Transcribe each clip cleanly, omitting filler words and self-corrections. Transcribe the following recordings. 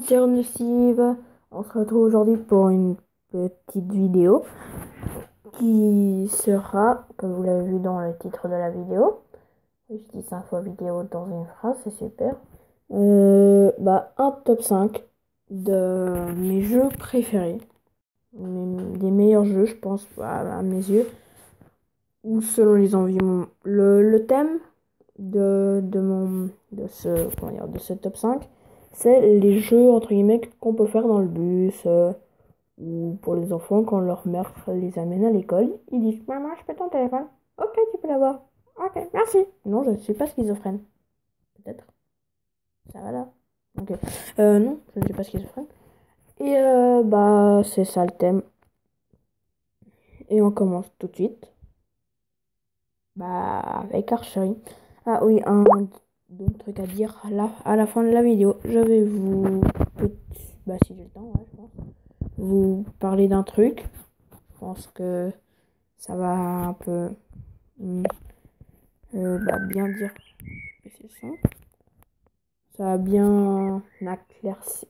c'est Nocive. On se retrouve aujourd'hui pour une petite vidéo qui sera, comme vous l'avez vu dans le titre de la vidéo, je dis 5 fois vidéo dans une phrase, c'est super. Un top 5 de mes jeux préférés, des meilleurs jeux, je pense, à mes yeux, ou selon les envies. Le thème de ce top 5, c'est les jeux entre guillemets qu'on peut faire dans le bus, ou pour les enfants quand leur mère les amène à l'école. Ils disent: maman, je peux ton téléphone? Ok, tu peux l'avoir. Ok, merci. Non, je ne suis pas schizophrène. Peut-être. Ça va là. Ok. Non, je ne suis pas schizophrène. Et c'est ça le thème. Et on commence tout de suite. Avec Archery. Ah oui, un autre truc à dire à la fin de la vidéo. Je vais vous, si j'ai le temps, ouais, je pense, vous parler d'un truc. Je pense que ça va un peu bien dire que c'est ça. Ça va bien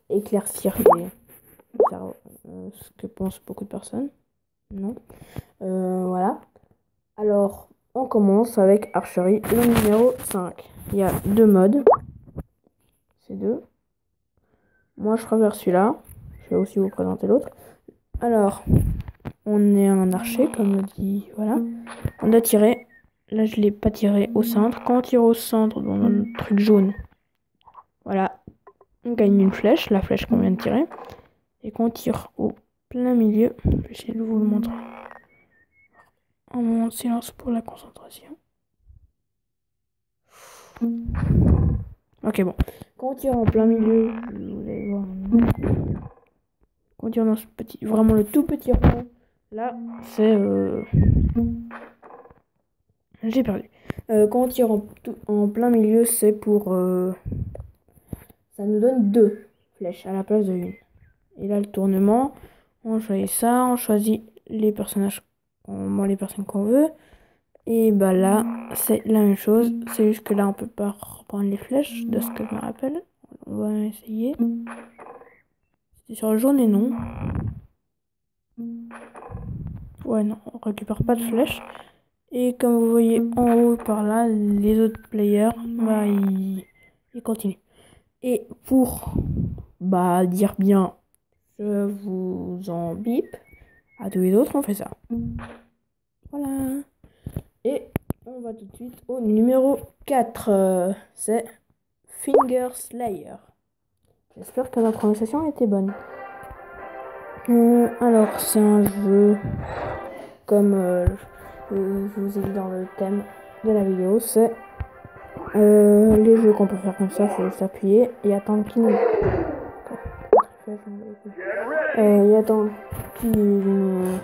éclaircir ce que pensent beaucoup de personnes. Non. Voilà. Alors, on commence avec Archery, le numéro 5. Il y a 2 modes. C'est 2. Moi, je préfère celui-là. Je vais aussi vous présenter l'autre. Alors, on est un archer, comme on dit. Voilà. On doit tirer. Là, je ne l'ai pas tiré au centre. Quand on tire au centre, dans le truc jaune, voilà, on gagne une flèche, la flèche qu'on vient de tirer. Et quand on tire au plein milieu, je vais essayer de vous le montrer. Un moment de silence pour la concentration. Ok, bon. Quand on tire en plein milieu, vous allez voir. Quand on tire dans ce petit, vraiment le tout petit rond, là, c'est j'ai perdu. Quand on tire en plein milieu, c'est pour ça nous donne 2 flèches à la place de 1. Et là, le tournement, on choisit ça, on choisit les personnages, les personnes qu'on veut. Et là, c'est la même chose. C'est juste que là, on peut pas reprendre les flèches, de ce que je me rappelle. On va essayer. C'était sur le jaune et non. Ouais, non, on récupère pas de flèches. Et comme vous voyez en haut par là, les autres players, ils continuent. Et pour dire bien, je vous en bip, à tous les autres, on fait ça. Voilà. Et on va tout de suite au numéro 4. C'est Finger Slayer. J'espère que ma prononciation était bonne. Alors, c'est un jeu, comme je vous ai dit dans le thème de la vidéo, c'est les jeux qu'on peut faire comme ça, il faut s'appuyer et attendre qu'il nous... et attendre qu'il nous...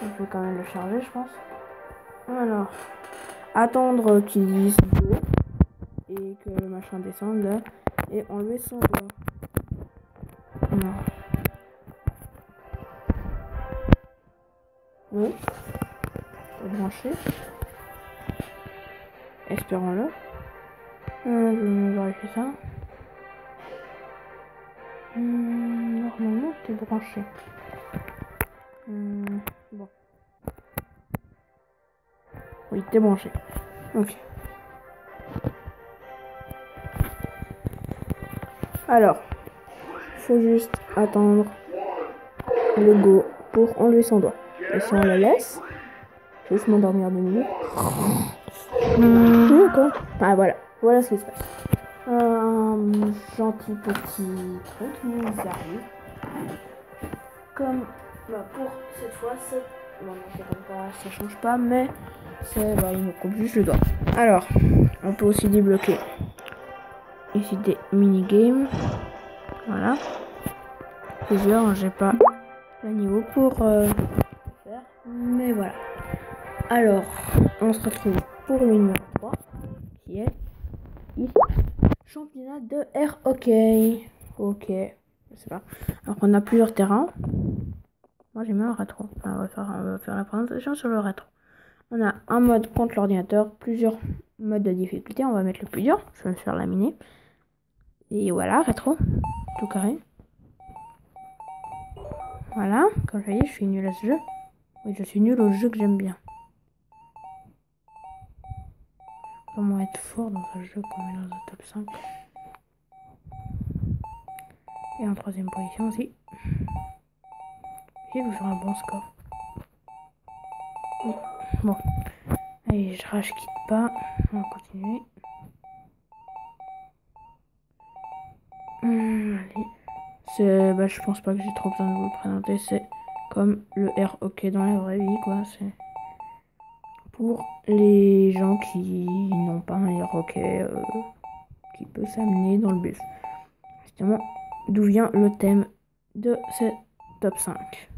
Il faut quand même le charger, je pense. Alors, attendre qu'il dise go et que le machin descende là et enlever son doigt. Non. Oui. C'est branché. Espérons-le. Je vais vérifier ça. Normalement, t'es branché. Bon. Oui, t'es branché. Ok. Alors, faut juste attendre le go pour enlever son doigt. Et si on le laisse, je vais juste m'endormir 2 minutes. D'accord. Voilà ce qui se passe. Un gentil petit truc nous arrive. Comme pour cette fois, ça change pas, mais il nous coupe juste le doigt. Alors, on peut aussi débloquer ici des mini-games. Voilà. Plusieurs, j'ai pas le niveau pour faire, mais voilà. Alors, on se retrouve pour le numéro 3, qui est ici. Championnat de air hockey. Ok, je sais pas. Alors, on a plusieurs terrains. Moi, j'aime bien le rétro. On va faire la présentation sur le rétro. On a un mode contre l'ordinateur, plusieurs modes de difficulté. On va mettre le plus dur. Je vais me faire laminer. Et voilà, rétro. tout carré. Voilà, comme je dis, je suis nulle à ce jeu. Oui, je suis nulle au jeu que j'aime bien. Comment être fort dans un jeu qu'on met dans un top 5. Et en troisième position aussi. Et vous faire un bon score. Oui. Bon. Allez, je rage quitte pas. On va continuer. Allez. Bah, je pense pas que j'ai trop besoin de vous le présenter. C'est comme le air hockey dans la vraie vie, quoi. C'est pour les gens qui n'ont pas un air hockey qui peut s'amener dans le bus. Justement, d'où vient le thème de ce top 5.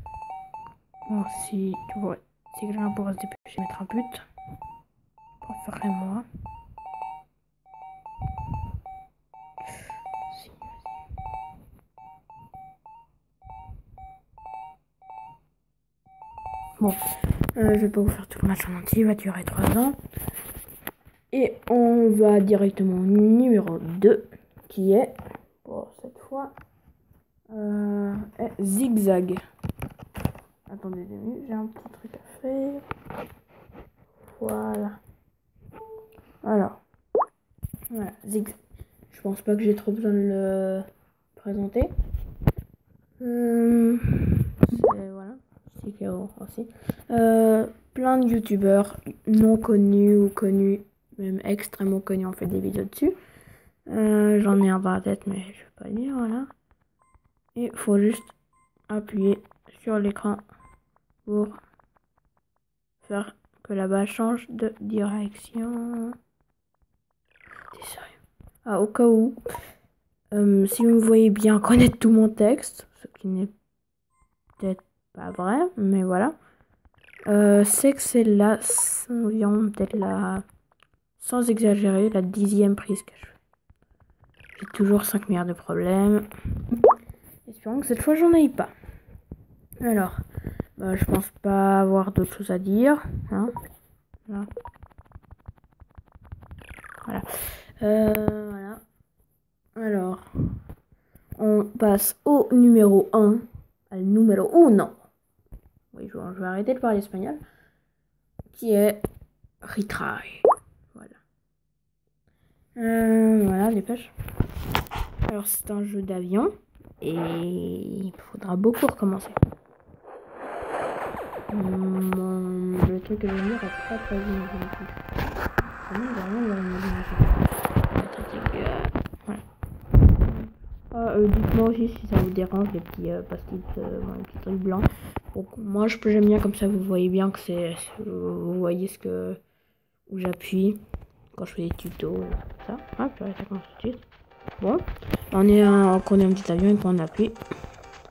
Bon, si quelqu'un pourrait se dépêcher de mettre un but, je préférerais moi. Si. Bon, je vais pas vous faire tout le match en entier, il va durer 3 ans. Et on va directement au numéro 2, qui est, pour cette fois, Zigzag. Attendez 2 minutes, j'ai un petit truc à faire. Voilà. Alors, voilà, Zigzag. Je pense pas que j'ai trop besoin de le présenter. Voilà, c'est clair aussi. Plein de youtubeurs non connus ou connus, même extrêmement connus, ont fait des vidéos dessus. J'en ai un dans la tête, mais je vais pas le dire, voilà. Et il faut juste appuyer sur l'écran pour faire que la balle change de direction. T'es sérieux? Ah, au cas où, si vous me voyez bien connaître tout mon texte, ce qui n'est peut-être pas vrai, mais voilà. C'est que c'est là, environ peut-être la, sans exagérer, la 10e prise que je fais. J'ai toujours 5 milliards de problèmes. Espérons que cette fois j'en ai pas. Alors, je pense pas avoir d'autres choses à dire. Hein, voilà. Voilà. Alors, on passe au numéro 1. Al numéro 1. Oui, je vais arrêter de parler espagnol. Qui est Retry. Voilà. Voilà, dépêche. Alors, c'est un jeu d'avion. Et il faudra beaucoup recommencer. Le truc que je veux dire est pas très bien. Voilà. Dites-moi aussi si ça vous dérange les petits post-it, les petits trucs blancs. Donc, moi j'aime bien comme ça, vous voyez bien que c'est. Vous voyez ce que. Où j'appuie quand je fais des tutos, comme ça. Ah, je vais arrêter tout de suite. Bon, on est un petit avion et quand on appuie,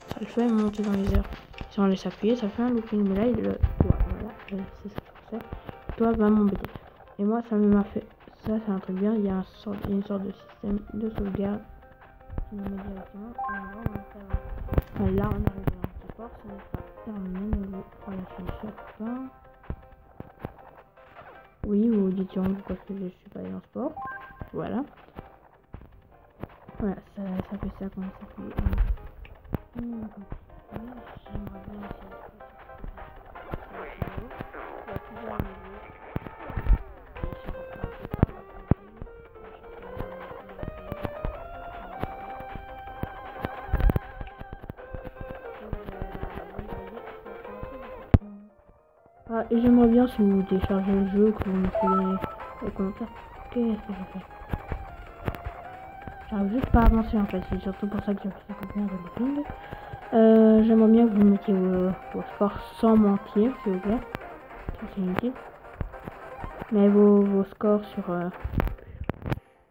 ça le fait monter dans les airs. Si on laisse appuyer, ça fait un looping. Mais là, il le doit. Voilà, c'est ça que c'est. Toi, va m'embêter. Et moi, ça m'a fait. Ça, c'est un truc bien. Il y a une sorte de système de sauvegarde qui nous met directement. Là, on arrive dans le sport. Ça n'est pas terminé. Mais voilà, je ne sais pas. Oui, vous dites pourquoi je suis pas allé en sport. Voilà. Voilà, ça fait ça quand ça fait. J'aimerais bien essayer. Ah, et j'aimerais bien si vous téléchargez le jeu, que vous mettez les commentaires. Qu'est-ce que je fais? J'arrive juste pas à avancer en fait, c'est surtout pour ça que j'ai fait 50 milliards de looping. J'aimerais bien que vous mettiez vos scores sans mentir, s'il vous plaît. Ça c'est inutile. Mais vos scores sur...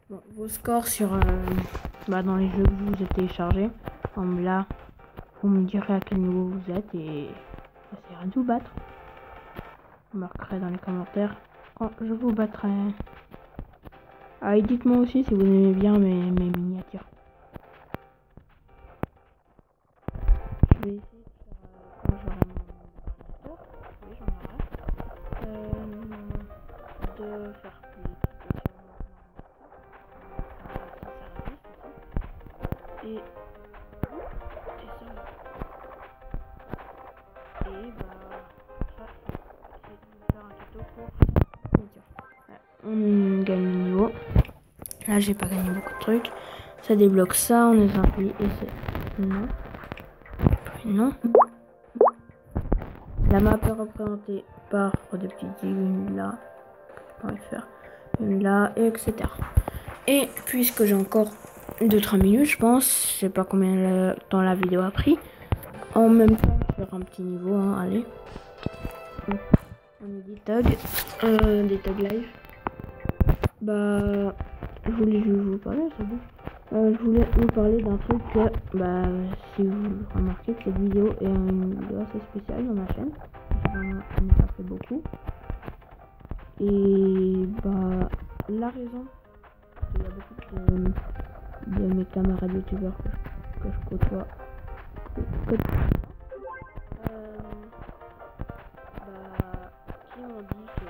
vos scores sur... dans les jeux que vous avez téléchargés. Comme là, vous me direz à quel niveau vous êtes et j'essaierai de vous battre. Vous marquerez dans les commentaires quand je vous battrai. Ah, et dites-moi aussi si vous aimez bien mes miniatures. Je vais essayer de faire quand j'aurai mon ordinateur. Oui, j'en aurai. De faire plus de vidéos sur mon ordinateur. Et bah, ça, c'est de faire un tuto pour médias. Voilà. On gagne le niveau. Là, j'ai pas gagné beaucoup de trucs. Ça débloque ça, on est impli et c'est non. Non. La map est représentée par des petites îles, une là, une là, et etc. Et puisque j'ai encore 2-3 minutes, je pense, je sais pas combien de temps la vidéo a pris. En même temps, je vais faire un petit niveau, hein, allez. On est des tags live. Bah, je voulais juste vous parler, c'est bon. Je voulais vous parler d'un truc que, bah, si vous remarquez que cette vidéo est une vidéo assez spéciale dans ma chaîne. J'en ai pas fait beaucoup. Et, bah, la raison, il y a beaucoup de mes camarades youtubeurs que je côtoie. Qui m'ont dit que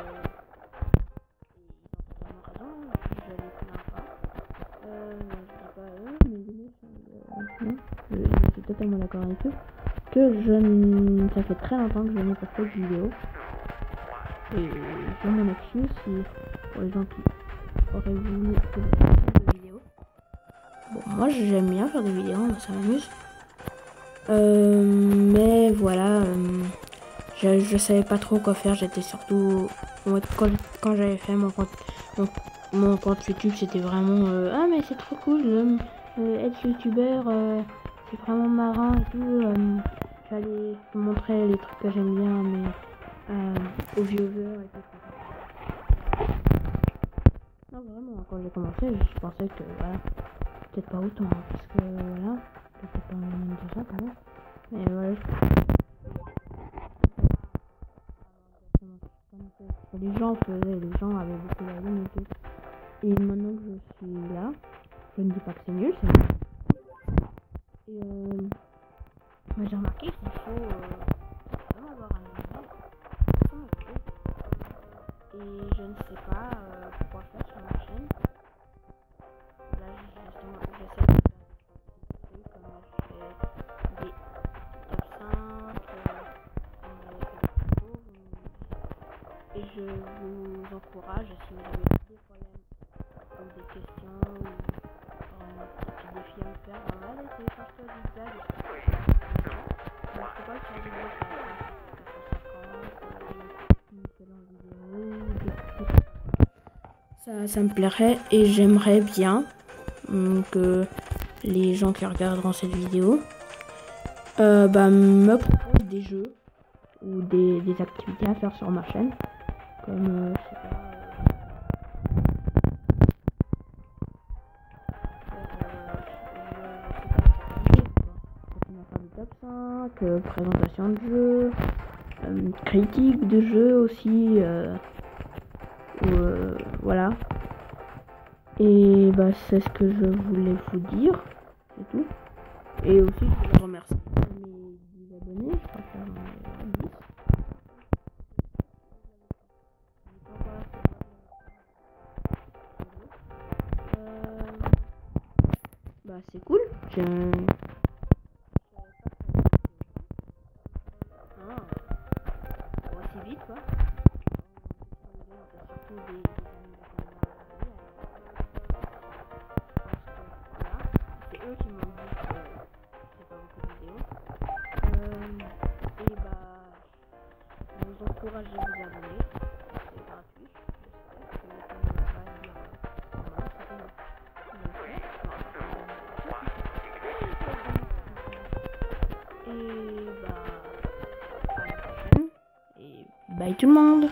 ils ont totalement raison, je les plains pas. Je dis pas eux, mais je suis totalement d'accord avec eux. Que ça fait très longtemps que je n'ai pas fait de vidéo. Et je m'en excuse si pour les gens qui auraient voulu que je fasse des vidéos. Bon, moi j'aime bien faire des vidéos, ça m'amuse. Mais voilà, je savais pas trop quoi faire. J'étais surtout quand j'avais fait mon compte YouTube, c'était vraiment ah mais c'est trop cool être youtubeur, c'est vraiment marrant et tout. J'allais montrer les trucs que j'aime bien aux viewers et tout. Non vraiment, quand j'ai commencé, je pensais que voilà, peut-être pas autant, hein, parce que voilà, peut-être pas même de ça quand même. Mais voilà. Les gens avaient beaucoup d'avis et tout. Et maintenant que je suis là, je ne dis pas que c'est nul, c'est nul. Et j'ai remarqué qu'il faut vraiment avoir un avis. Et je ne sais pas quoi faire sur ma chaîne. Là, justement, j'essaie de faire des trucs comme je fais des top 5, et je vous encourage, si vous avez des problèmes ou des questions ou un petit défi à me faire, allez télécharge-toi Zigzag. Je ne sais pas sur Zigzag ça me plairait et j'aimerais bien que les gens qui regarderont cette vidéo me proposent des jeux ou des activités à faire sur ma chaîne. Comme, je sais pas, continuer à faire du top 5, présentation de jeux, critique de jeux aussi, voilà. Et bah c'est ce que je voulais vous dire, c'est tout. Et aussi je voulais remercier mes 10 abonnés, je crois que j'en ai 10. Bah c'est cool. Aussi vite quoi. C'est eux qui m'ont dit que c'est pas beaucoup de vidéos. Et bah je vous encourage à vous abonner. C'est gratuit. Et bah à la prochaine. Et bye tout le monde.